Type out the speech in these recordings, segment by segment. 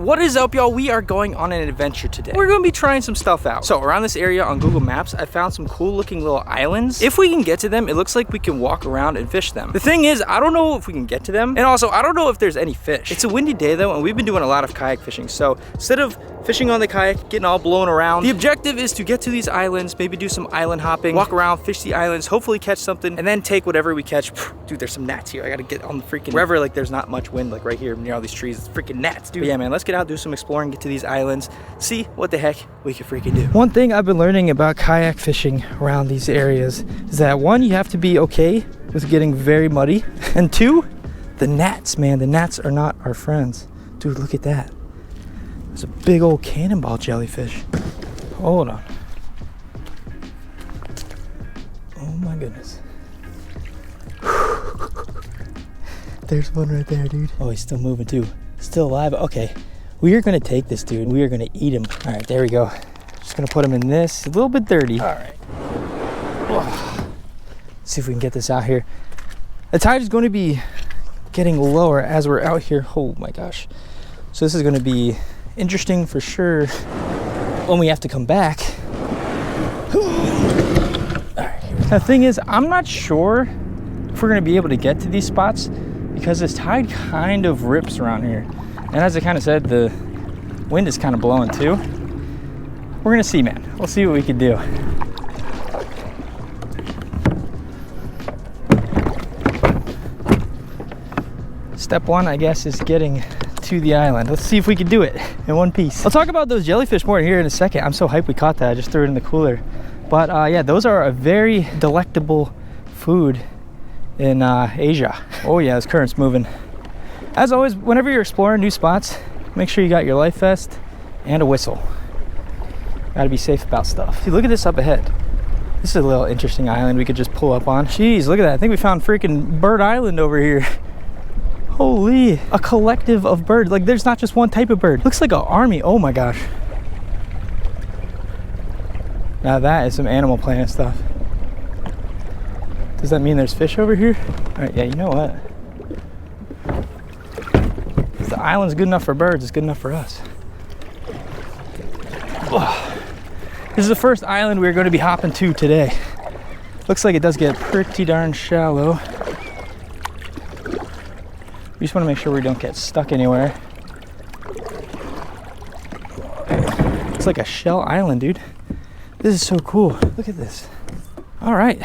What is up, y'all? We are going on an adventure today. We're gonna be trying some stuff out. So around this area on Google Maps, I found some cool looking little islands. If we can get to them, it looks like we can walk around and fish them. The thing is, I don't know if we can get to them. And also, I don't know if there's any fish. It's a windy day though, and we've been doing a lot of kayak fishing. So instead of fishing on the kayak, getting all blown around, the objective is to get to these islands, maybe do some island hopping, walk around, fish the islands, hopefully catch something, and then take whatever we catch. Dude, there's some gnats here. I gotta get on the freaking wherever like there's not much wind, like right here near all these trees. It's freaking gnats, dude. But yeah, man, let's get out, do some exploring, get to these islands, see what the heck we can freaking do. One thing I've been learning about kayak fishing around these areas is that one, you have to be okay with getting very muddy, and two, the gnats, man, the gnats are not our friends. Dude, look at that. There's a big old cannonball jellyfish. Hold on. Oh my goodness. There's one right there, dude. Oh, he's still moving too. Still alive. Okay. We are gonna take this dude. We are gonna eat him. All right, there we go. Just gonna put him in this. A little bit dirty. All right. Let's see if we can get this out here. The tide is going to be getting lower as we're out here. Oh my gosh. So this is gonna be interesting for sure when we have to come back. All right. The thing is, I'm not sure if we're gonna be able to get to these spots because this tide kind of rips around here. And as I kind of said, the wind is kind of blowing too. We're gonna see, man. We'll see what we can do. Step one, I guess, is getting to the island. Let's see if we can do it in one piece. I'll talk about those jellyfish more here in a second. I'm so hyped we caught that. I just threw it in the cooler. But yeah, those are a very delectable food in Asia. Oh yeah, this current's moving. As always, whenever you're exploring new spots, make sure you got your life vest and a whistle. Gotta be safe about stuff. See, look at this up ahead. This is a little interesting island we could just pull up on. Jeez, look at that. I think we found freaking Bird Island over here. Holy, a collective of birds. Like, there's not just one type of bird. Looks like an army. Oh my gosh. Now that is some Animal Planet stuff. Does that mean there's fish over here? All right, yeah, you know what? If the island's good enough for birds, it's good enough for us. This is the first island we're going to be hopping to today. Looks like it does get pretty darn shallow. We just want to make sure we don't get stuck anywhere. It's like a shell island, dude. This is so cool. Look at this. All right.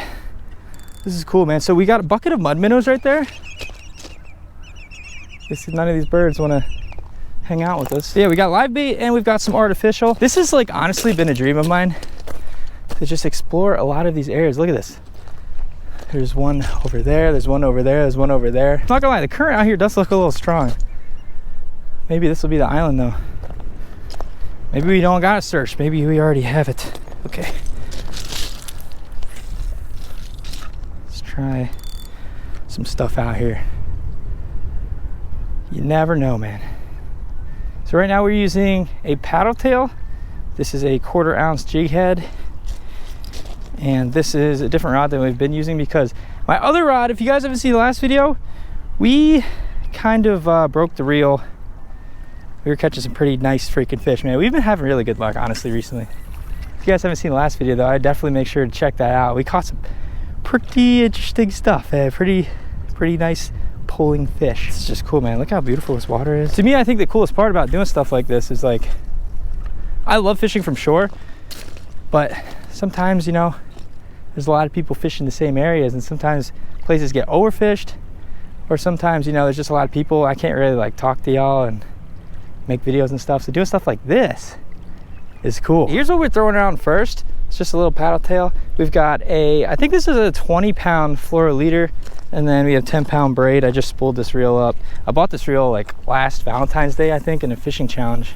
This is cool, man. So we got a bucket of mud minnows right there. None of these birds want to hang out with us. Yeah, we got live bait and we've got some artificial. This has like honestly been a dream of mine to just explore a lot of these areas. Look at this. There's one over there, there's one over there, there's one over there. I'm not gonna lie, the current out here does look a little strong. Maybe this will be the island though. Maybe we don't gotta search, maybe we already have it. Okay. Let's try some stuff out here. You never know, man. So right now we're using a paddle tail. This is a 1/4 ounce jig head. And this is a different rod than we've been using because my other rod, if you guys haven't seen the last video, we kind of broke the reel. We were catching some pretty nice freaking fish, man. We've been having really good luck, honestly, recently. If you guys haven't seen the last video though, I'd definitely make sure to check that out. We caught some pretty interesting stuff, pretty nice pulling fish. It's just cool, man. Look how beautiful this water is. To me, I think the coolest part about doing stuff like this is like, I love fishing from shore, but sometimes, you know, there's a lot of people fishing the same areas and sometimes places get overfished, or sometimes, you know, there's just a lot of people. I can't really like talk to y'all and make videos and stuff. So doing stuff like this is cool. Here's what we're throwing around first. It's just a little paddle tail. We've got I think this is a 20-pound fluoroliter, and then we have 10-pound braid. I just spooled this reel up. I bought this reel like last Valentine's Day, I think, in a fishing challenge.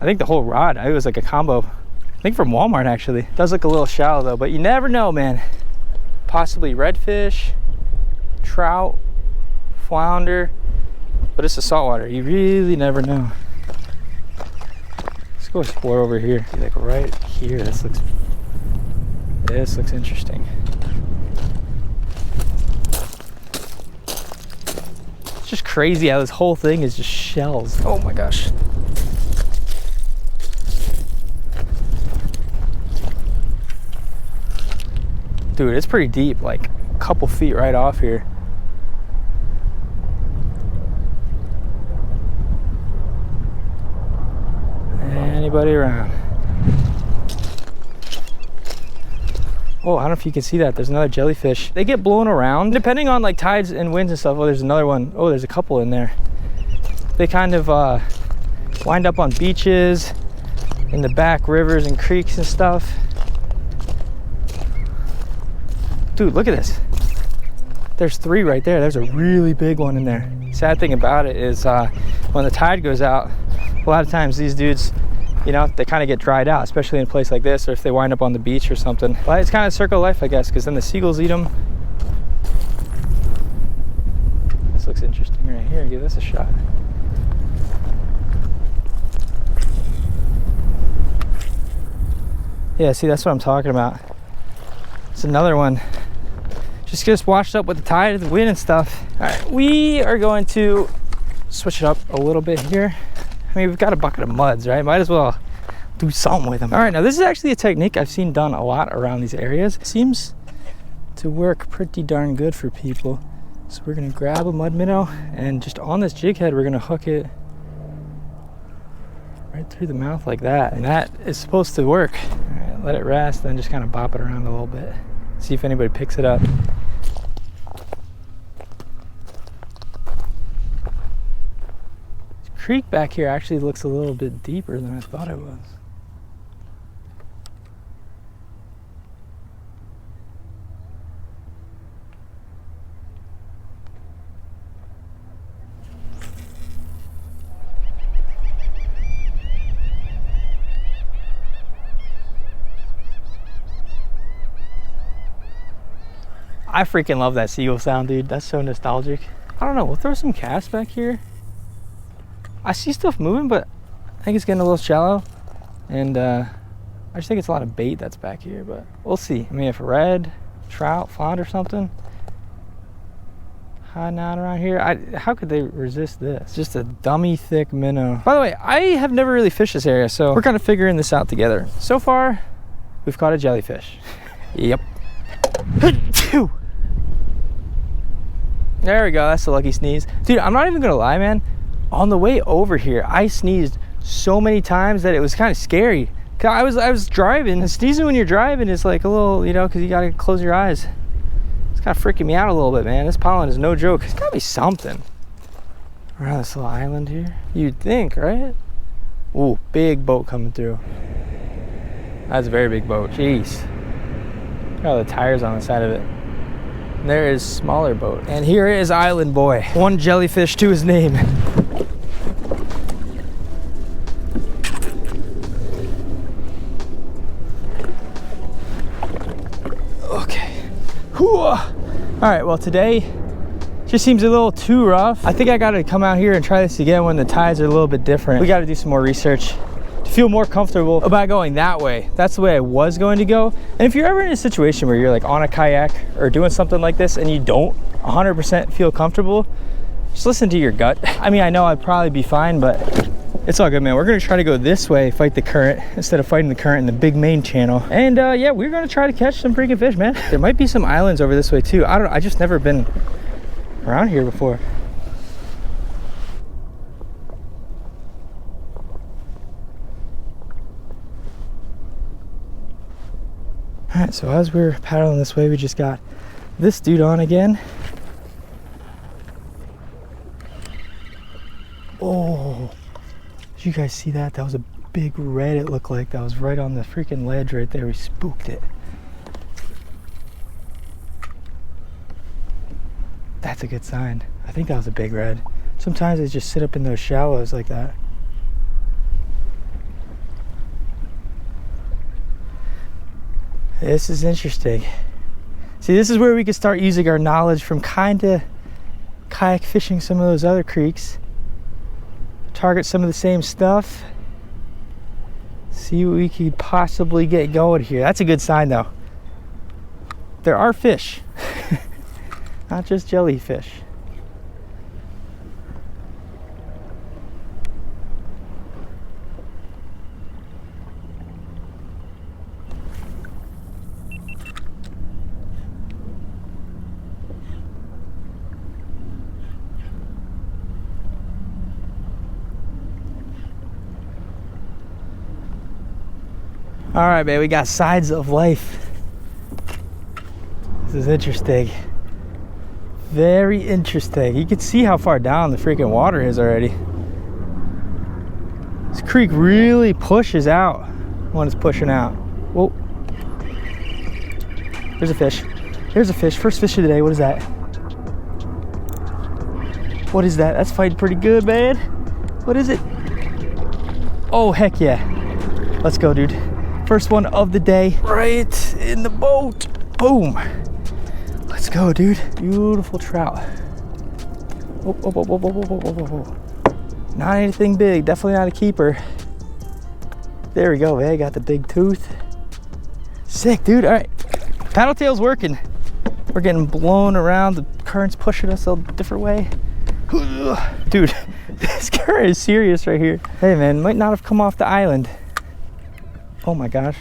I think the whole rod, it was like a combo. I think from Walmart, actually. It does look a little shallow though, but you never know, man. Possibly redfish, trout, flounder, but it's a saltwater. You really never know. Let's go explore over here. Like right here, this looks interesting. just crazy how this whole thing is just shells. Oh my gosh. Dude, it's pretty deep, like a couple feet right off here. Anybody around? Oh, I don't know if you can see that. There's another jellyfish. They get blown around depending on like tides and winds and stuff. Oh, there's another one. Oh, there's a couple in there. They kind of wind up on beaches, in the back rivers and creeks and stuff. Dude, look at this. There's 3 right there. There's a really big one in there. Sad thing about it is when the tide goes out, a lot of times these dudes, you know, they kind of get dried out, especially in a place like this, or if they wind up on the beach or something. But it's kind of circle of life, I guess, because then the seagulls eat them. This looks interesting right here. Give this a shot. Yeah, see, that's what I'm talking about. It's another one. Just gets washed up with the tide and the wind and stuff. All right, we are going to switch it up a little bit here. I mean, we've got a bucket of muds, right? Might as well do something with them. All right, now this is actually a technique I've seen done a lot around these areas. It seems to work pretty darn good for people. So we're gonna grab a mud minnow and just on this jig head, we're gonna hook it right through the mouth like that. And that is supposed to work. All right, let it rest, then just kind of bop it around a little bit. See if anybody picks it up. Creek back here actually looks a little bit deeper than I thought it was. I freaking love that seagull sound, dude. That's so nostalgic. I don't know, we'll throw some casts back here. I see stuff moving, but I think it's getting a little shallow. And I just think it's a lot of bait that's back here, but we'll see. I mean, if a red, trout, flounder or something hiding out around here, how could they resist this? It's just a dummy thick minnow. By the way, I have never really fished this area, so we're kind of figuring this out together. So far, we've caught a jellyfish. Yep. There we go, that's a lucky sneeze. Dude, I'm not even gonna lie, man. On the way over here, I sneezed so many times that it was kind of scary. I was driving, and sneezing when you're driving is like a little, you know, because you gotta close your eyes. It's kind of freaking me out a little bit, man. This pollen is no joke. It's gotta be something around this little island here. You'd think, right? Ooh, big boat coming through. That's a very big boat. Jeez. Look at all the tires on the side of it. And there is smaller boat. And here is Island Boy. One jellyfish to his name. Okay. All right, well today just seems a little too rough. I think I gotta come out here and try this again when the tides are a little bit different. We gotta do some more research to feel more comfortable about going that way. That's the way I was going to go. And if you're ever in a situation where you're like on a kayak or doing something like this and you don't 100% feel comfortable, just listen to your gut. I mean, I know I'd probably be fine, but it's all good, man. We're gonna try to go this way, fight the current, instead of fighting the current in the big main channel. And yeah, we're gonna try to catch some freaking fish, man. There might be some islands over this way too. I don't know, I just never been around here before. All right, so as we're paddling this way, we just got this dude on again. Oh, did you guys see that? That was a big red, it looked like. That was right on the freaking ledge right there. We spooked it. That's a good sign. I think that was a big red. Sometimes they just sit up in those shallows like that. This is interesting. See, this is where we can start using our knowledge from kinda kayak fishing some of those other creeks. Target some of the same stuff. See what we could possibly get going here. That's a good sign though. There are fish. Not just jellyfish. All right, man, we got sides of life. This is interesting. Very interesting. You can see how far down the freaking water is already. This creek really pushes out when it's pushing out. Whoa. There's a fish. There's a fish. First fish of the day. What is that? What is that? That's fighting pretty good, man. What is it? Oh, heck yeah. Let's go, dude. First one of the day. Right in the boat. Boom. Let's go, dude. Beautiful trout. Whoa, whoa, whoa, whoa, whoa, whoa, whoa, whoa, whoa. Not anything big. Definitely not a keeper. There we go, man. Got the big tooth. Sick, dude. All right. Paddle tail's working. We're getting blown around. The current's pushing us a different way. Dude, this current is serious right here. Hey, man, might not have come off the island. Oh my gosh.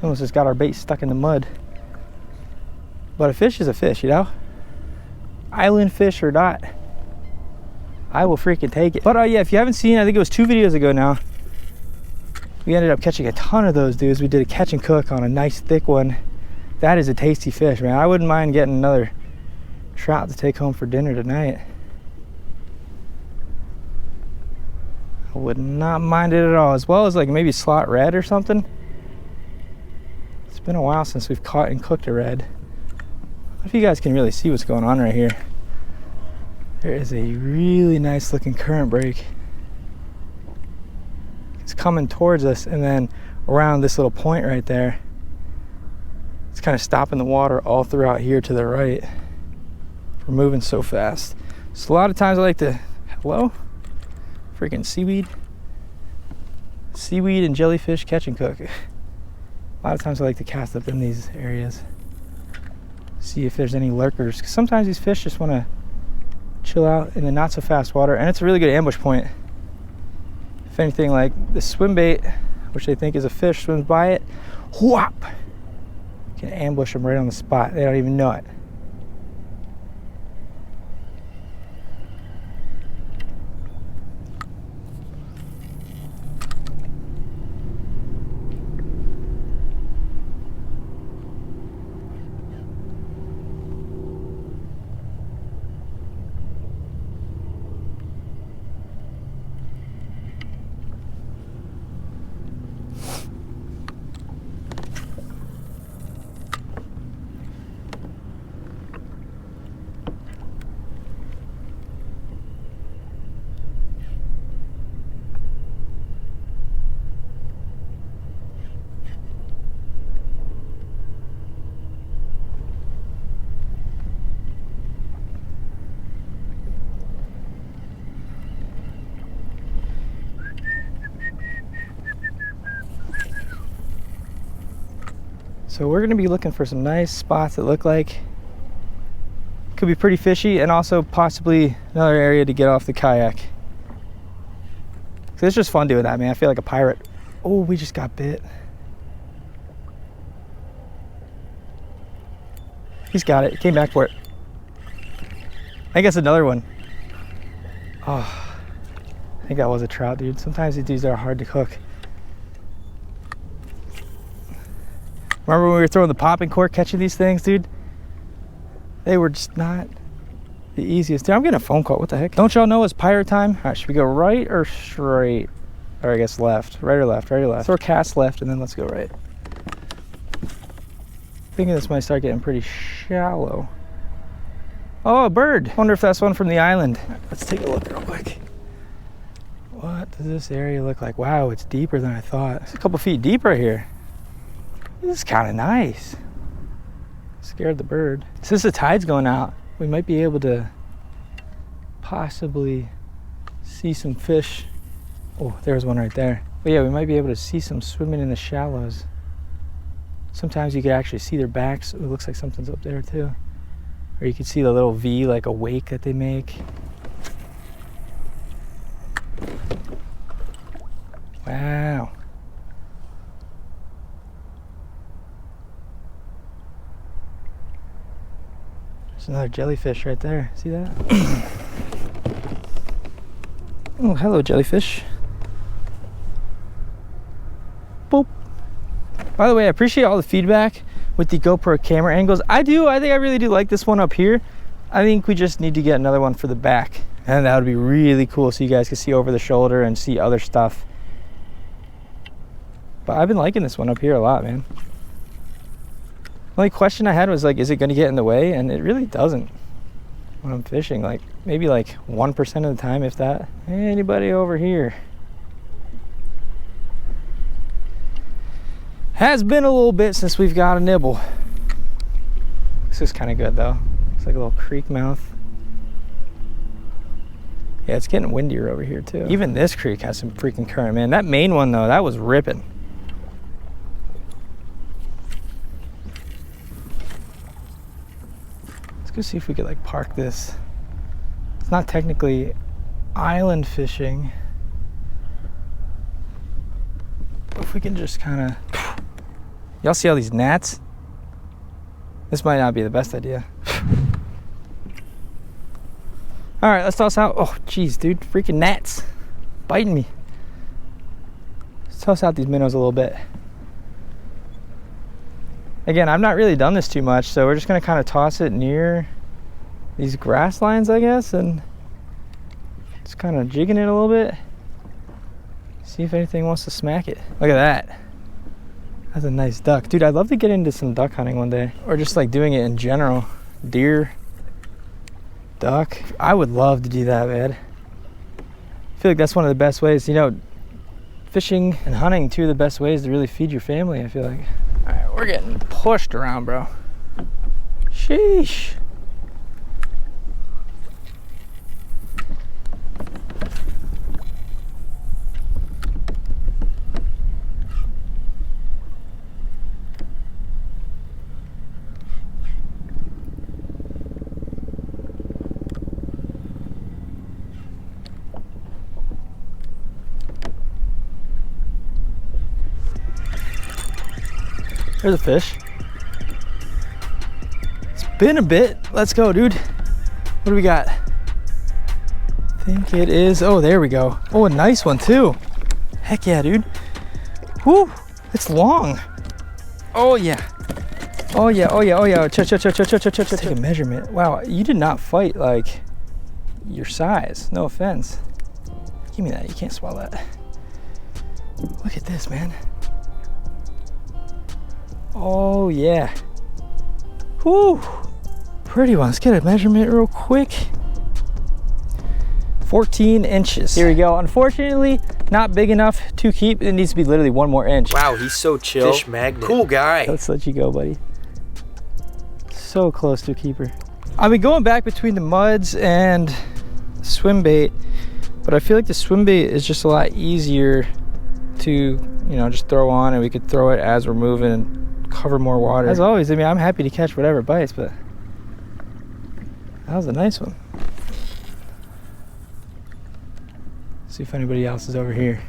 Almost just got our bait stuck in the mud. But a fish is a fish, you know? Island fish or not, I will freaking take it. But yeah, if you haven't seen, I think it was 2 videos ago now, we ended up catching a ton of those dudes. We did a catch and cook on a nice thick one. That is a tasty fish, man. I wouldn't mind getting another trout to take home for dinner tonight. I would not mind it at all. As well as like maybe slot red or something. It's been a while since we've caught and cooked a red. I don't know if you guys can really see what's going on right here. There is a really nice looking current break. It's coming towards us, and then around this little point right there, it's kind of stopping the water all throughout here to the right. We're moving so fast. So a lot of times I like to, hello? Freaking seaweed. Seaweed and jellyfish catch and cook. A lot of times I like to cast up in these areas. See if there's any lurkers. 'Cause sometimes these fish just want to chill out in the not so fast water, and it's a really good ambush point. If anything, like the swim bait, which they think is a fish, swims by it, whop! You can ambush them right on the spot. They don't even know it. So we're gonna be looking for some nice spots that look like could be pretty fishy, and also possibly another area to get off the kayak. So it's just fun doing that, man. I feel like a pirate. Oh, we just got bit. He's got it. He came back for it. I guess another one. Oh, I think that was a trout, dude. Sometimes these dudes are hard to cook. Remember when we were throwing the popping cork catching these things, dude? They were just not the easiest. Dude, I'm getting a phone call. What the heck? Don't y'all know it's pirate time? All right, should we go right or straight? Or I guess left. Right or left? Right or left? Throw cast left and then let's go right. Thinking this might start getting pretty shallow. Oh, a bird. Wonder if that's one from the island. Let's take a look real quick. What does this area look like? Wow, it's deeper than I thought. It's a couple feet deep right here. This is kind of nice. Scared the bird. Since the tide's going out, we might be able to possibly see some fish. Oh, there's one right there. But yeah, we might be able to see some swimming in the shallows. Sometimes you can actually see their backs. It looks like something's up there too. Or you can see the little V, like a wake that they make. Wow. There's another jellyfish right there. See that? Oh, hello, jellyfish. Boop. By the way, I appreciate all the feedback with the GoPro camera angles. I think I really do like this one up here. I think we just need to get another one for the back, and that would be really cool so you guys can see over the shoulder and see other stuff. But I've been liking this one up here a lot, man. The only question I had was like, is it going to get in the way? And it really doesn't when I'm fishing. Like maybe like 1% of the time, if that. Anybody over here? Has been a little bit since we've got a nibble. This is kind of good though. It's like a little creek mouth. Yeah, it's getting windier over here too. Even this creek has some freaking current, man. That main one though, that was ripping. Let's go see if we could like park this. It's not technically island fishing. But if we can just kind of... Y'all see all these gnats? This might not be the best idea. All right, let's toss out. Oh, geez, dude, freaking gnats biting me. Let's toss out these minnows a little bit. Again, I've not really done this too much, so we're just gonna kind of toss it near these grass lines, I guess, and just kind of jigging it a little bit. See if anything wants to smack it. Look at that. That's a nice duck. Dude, I'd love to get into some duck hunting one day. Or just like doing it in general. Deer, duck. I would love to do that, man. I feel like that's one of the best ways. You know, fishing and hunting, two of the best ways to really feed your family, I feel like. All right, we're getting pushed around, bro. Sheesh. There's a fish. It's been a bit. Let's go, dude. What do we got? I think it is, oh, there we go. Oh, a nice one too. Heck yeah, dude. Whoo, it's long. Oh yeah. Oh yeah, oh yeah, oh yeah. Take a measurement. Wow, you did not fight like your size. No offense. Give me that, you can't swallow that. Look at this, man. Oh yeah. Whoo, pretty one. Let's get a measurement real quick. 14 inches. Here we go. Unfortunately, not big enough to keep. It needs to be literally 1 more inch. Wow, he's so chill. Fish magnet. Cool guy. Let's let you go, buddy. So close to a keeper. I've been going back between the muds and swim bait, but I feel like the swim bait is just a lot easier to, you know, just throw on, and we could throw it as we're moving and cover more water. As always, I mean, I'm happy to catch whatever bites, but that was a nice one. See if anybody else is over here.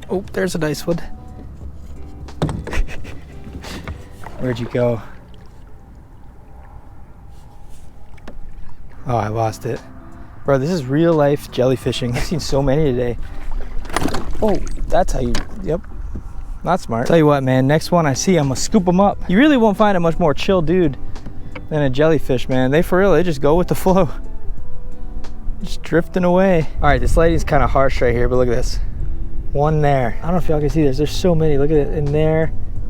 Oh, there's a nice one. Where'd you go? Oh, I lost it. Bro, this is real life jellyfishing. I've seen so many today. Oh, that's how you, yep. Not smart. Tell you what, man, next one I see, I'm gonna scoop them up. You really won't find a much more chill dude than a jellyfish, man. They, for real, they just go with the flow. Just drifting away. All right, this lighting's kind of harsh right here, but look at this. One there. I don't know if y'all can see this. There's so many. Look at it in there.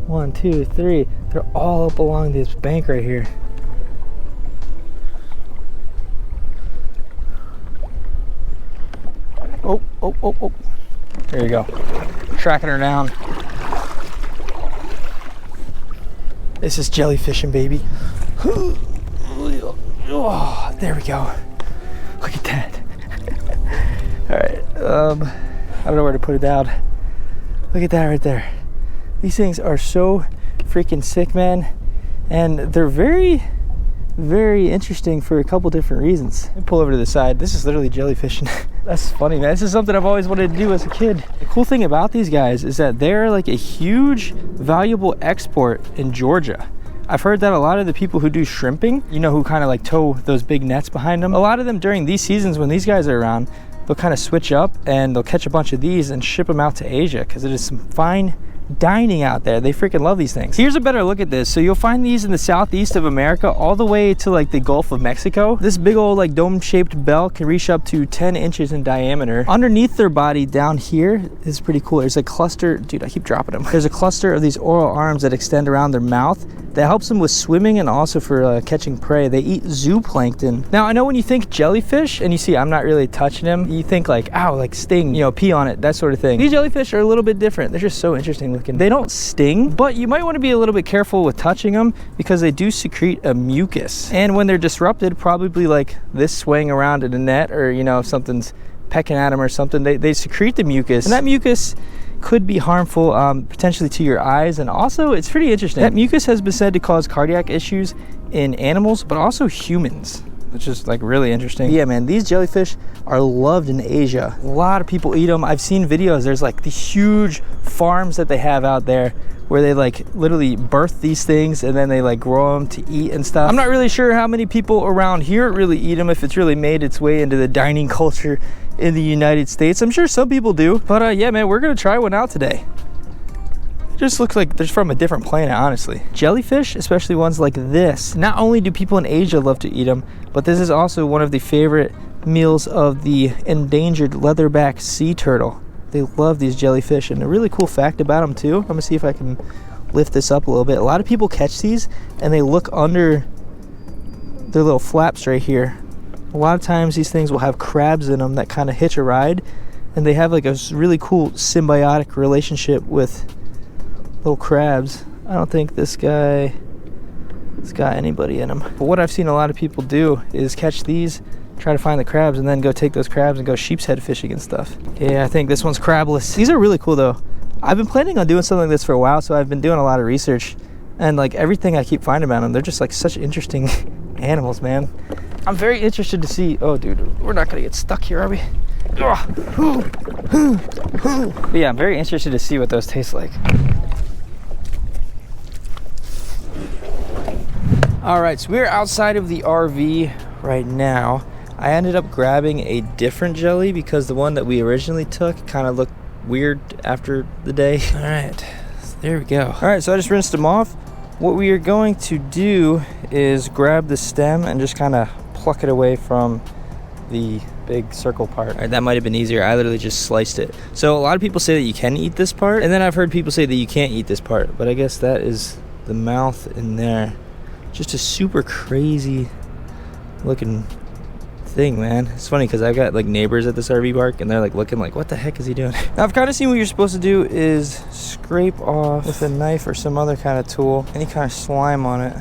1, 2, 3. They're all up along this bank right here. Oh, oh, oh, oh. There you go. Tracking her down. This is jellyfishing, baby. Oh, there we go. Look at that. All right. I don't know where to put it down. Look at that right there. These things are so freaking sick, man. And they're very, very interesting for a couple different reasons. Let me pull over to the side. This is literally jellyfishing. That's funny, man. This is something I've always wanted to do as a kid. The cool thing about these guys is that they're like a huge, valuable export in Georgia. I've heard that a lot of the people who do shrimping, you know, who kind of like tow those big nets behind them, a lot of them during these seasons when these guys are around, they'll kind of switch up and they'll catch a bunch of these and ship them out to Asia because it is some fine dining out there. They freaking love these things. Here's a better look at this. So you'll find these in the southeast of America all the way to like the Gulf of Mexico. This big old like dome-shaped bell can reach up to 10 inches in diameter. Underneath their body down here is pretty cool. There's a cluster, dude, I keep dropping them. There's a cluster of these oral arms that extend around their mouth that helps them with swimming and also for catching prey. They eat zooplankton. Now I know when you think jellyfish and you see I'm not really touching them, you think like, ow, like sting, you know, pee on it, that sort of thing. These jellyfish are a little bit different. They're just so interesting looking. They don't sting, but you might want to be a little bit careful with touching them because they do secrete a mucus. And when they're disrupted, probably like this swaying around in a net, or you know, if something's pecking at them or something, they secrete the mucus, and that mucus could be harmful potentially to your eyes. And also it's pretty interesting, that mucus has been said to cause cardiac issues in animals but also humans, which is like really interesting. Yeah man, these jellyfish are loved in Asia. A lot of people eat them. I've seen videos, there's like these huge farms that they have out there where they like literally birth these things and then they like grow them to eat and stuff. I'm not really sure how many people around here really eat them, if it's really made its way into the dining culture in the United States. I'm sure some people do, but yeah man, we're gonna try one out today. It just looks like they're from a different planet, honestly. Jellyfish, especially ones like this, not only do people in Asia love to eat them, but this is also one of the favorite meals of the endangered leatherback sea turtle. They love these jellyfish. And a really cool fact about them too, I'm gonna see if I can lift this up a little bit. A lot of people catch these and they look under their little flaps right here. A lot of times these things will have crabs in them that kind of hitch a ride, and they have like a really cool symbiotic relationship with little crabs. I don't think this guy has got anybody in him. But what I've seen a lot of people do is catch these, try to find the crabs, and then go take those crabs and go sheep's head fishing and stuff. Yeah, I think this one's crabless. These are really cool though. I've been planning on doing something like this for a while, so I've been doing a lot of research, and like everything I keep finding about them, they're just like such interesting animals, man. I'm very interested to see. Oh dude, we're not gonna get stuck here, are we? But yeah, I'm very interested to see what those taste like. All right, so we're outside of the RV right now. I ended up grabbing a different jelly because the one that we originally took kind of looked weird after the day. All right, so there we go. All right, so I just rinsed them off. What we are going to do is grab the stem and just kind of pluck it away from the big circle part. All right, that might have been easier. I literally just sliced it. So a lot of people say that you can eat this part, and then I've heard people say that you can't eat this part, but I guess that is the mouth in there. Just a super crazy looking thing, man. It's funny because I've got like neighbors at this RV park and they're like looking like, what the heck is he doing? Now I've kind of seen what you're supposed to do is scrape off with a knife or some other kind of tool any kind of slime on it.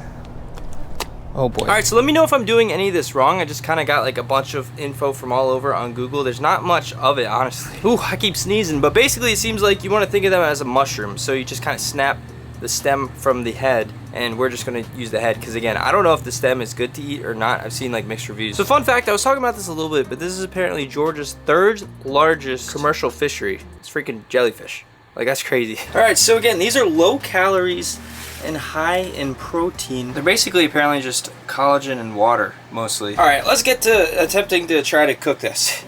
Oh boy. All right, so let me know if I'm doing any of this wrong. I just kind of got like a bunch of info from all over on Google. There's not much of it, honestly. Ooh, I keep sneezing. But basically it seems like you want to think of them as a mushroom. So you just kind of snap the stem from the head, and we're just going to use the head because again, I don't know if the stem is good to eat or not. I've seen like mixed reviews. So fun fact, I was talking about this a little bit, but this is apparently Georgia's 3rd largest commercial fishery. It's freaking jellyfish. Like, that's crazy. All right, so again, these are low calories and high in protein. They're basically apparently just collagen and water mostly. All right, let's get to attempting to try to cook this.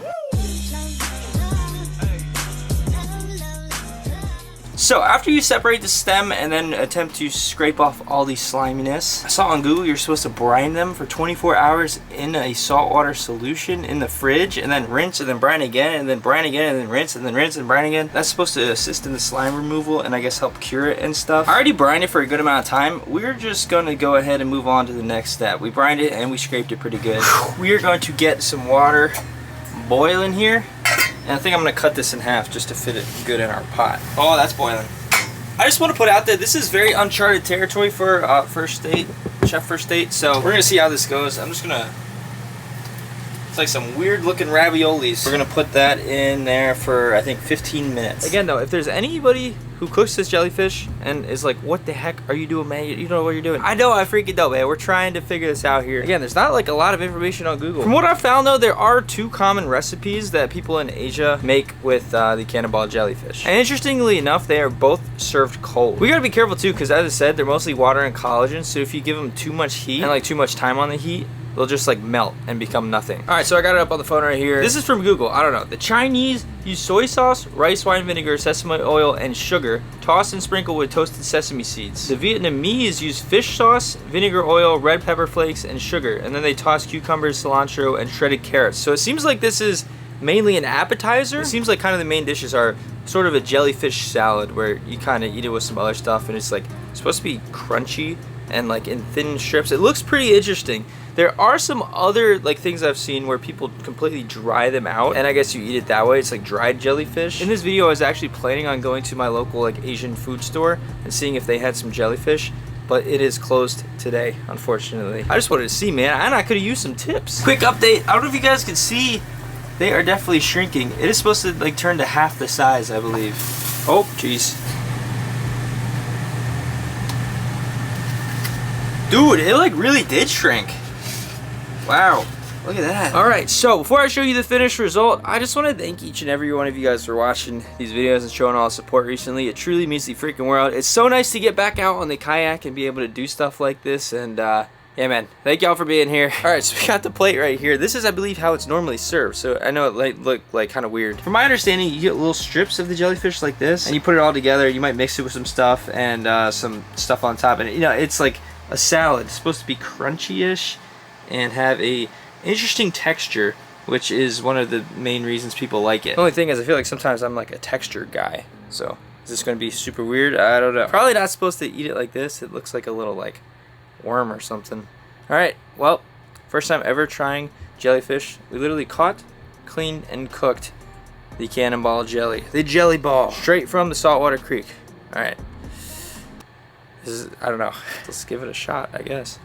So after you separate the stem and then attempt to scrape off all the sliminess, I saw on Google you're supposed to brine them for 24 hours in a saltwater solution in the fridge, and then rinse and then brine again and then brine again and then rinse and then rinse and brine again. That's supposed to assist in the slime removal and I guess help cure it and stuff. I already brined it for a good amount of time. We're just going to go ahead and move on to the next step. We brined it and we scraped it pretty good. We are going to get some water boiling here. And I think I'm gonna cut this in half just to fit it good in our pot. Oh, that's boiling. I just want to put out there, this is very uncharted territory for First State, Chef First State. So we're gonna see how this goes. I'm just gonna, it's like some weird looking raviolis. We're gonna put that in there for I think 15 minutes. Again though, if there's anybody who cooks this jellyfish and is like, what the heck are you doing, man? You don't know what you're doing. I know, I freaking don't, man. We're trying to figure this out here. Again, there's not like a lot of information on Google. From what I've found though, there are 2 common recipes that people in Asia make with the cannonball jellyfish. And interestingly enough, they are both served cold. We gotta be careful too, because as I said, they're mostly water and collagen. So if you give them too much heat and like too much time on the heat, they'll just like melt and become nothing. All right, so I got it up on the phone right here. This is from Google. I don't know. The Chinese use soy sauce, rice wine vinegar, sesame oil, and sugar, tossed and sprinkled with toasted sesame seeds. The Vietnamese use fish sauce, vinegar oil, red pepper flakes, and sugar, and then they toss cucumbers, cilantro, and shredded carrots. So it seems like this is mainly an appetizer. It seems like kind of the main dishes are sort of a jellyfish salad where you kind of eat it with some other stuff, and it's like supposed to be crunchy and like in thin strips. It looks pretty interesting. There are some other like things I've seen where people completely dry them out, and I guess you eat it that way. It's like dried jellyfish. In this video, I was actually planning on going to my local like Asian food store and seeing if they had some jellyfish, but it is closed today, unfortunately. I just wanted to see, man, and I could have used some tips. Quick update. I don't know if you guys can see, they are definitely shrinking. It is supposed to like turn to half the size, I believe. Oh, jeez. Dude, it like really did shrink. Wow, look at that. All right, so before I show you the finished result, I just want to thank each and every one of you guys for watching these videos and showing all the support recently. It truly means the freaking world. It's so nice to get back out on the kayak and be able to do stuff like this, and yeah, man, thank y'all for being here. All right, so we got the plate right here. This is, I believe, how it's normally served, so I know it like look like kind of weird. From my understanding, you get little strips of the jellyfish like this, and you put it all together. You might mix it with some stuff and some stuff on top, and you know, it's like a salad. It's supposed to be crunchy-ish and have a interesting texture, which is one of the main reasons people like it. The only thing is, I feel like sometimes I'm like a texture guy, so is this going to be super weird? I don't know. Probably not supposed to eat it like this. It looks like a little like worm or something. All right, well, first time ever trying jellyfish. We literally caught, cleaned, and cooked the cannonball jelly, the jelly ball, straight from the saltwater creek. All right. This is, I don't know. Let's give it a shot, I guess.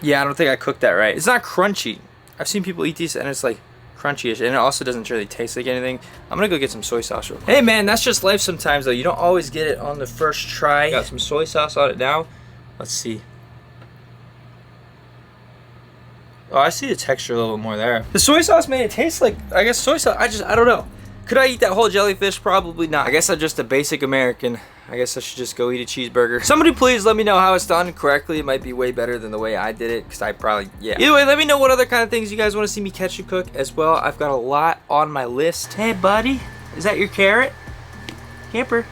Yeah, I don't think I cooked that right. It's not crunchy. I've seen people eat these and it's like crunchy-ish, and it also doesn't really taste like anything. I'm gonna go get some soy sauce real quick. Hey man, that's just life sometimes though. You don't always get it on the first try. Got some soy sauce on it now. Let's see. Oh, I see the texture a little bit more there. The soy sauce made it taste like, I guess, soy sauce. I don't know. Could I eat that whole jellyfish? Probably not. I guess I'm just a basic American. I guess I should just go eat a cheeseburger. Somebody please let me know how it's done correctly. It might be way better than the way I did it, because I probably, yeah. Either way, let me know what other kind of things you guys want to see me catch and cook as well. I've got a lot on my list. Hey buddy, is that your carrot? Camper.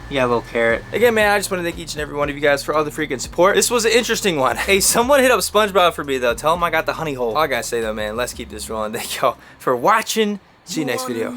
You got a little carrot. Again, man, I just want to thank each and every one of you guys for all the freaking support. This was an interesting one. Hey, someone hit up SpongeBob for me though. Tell him I got the honey hole. All I gotta say though, man, let's keep this rolling. Thank y'all for watching. See you next video.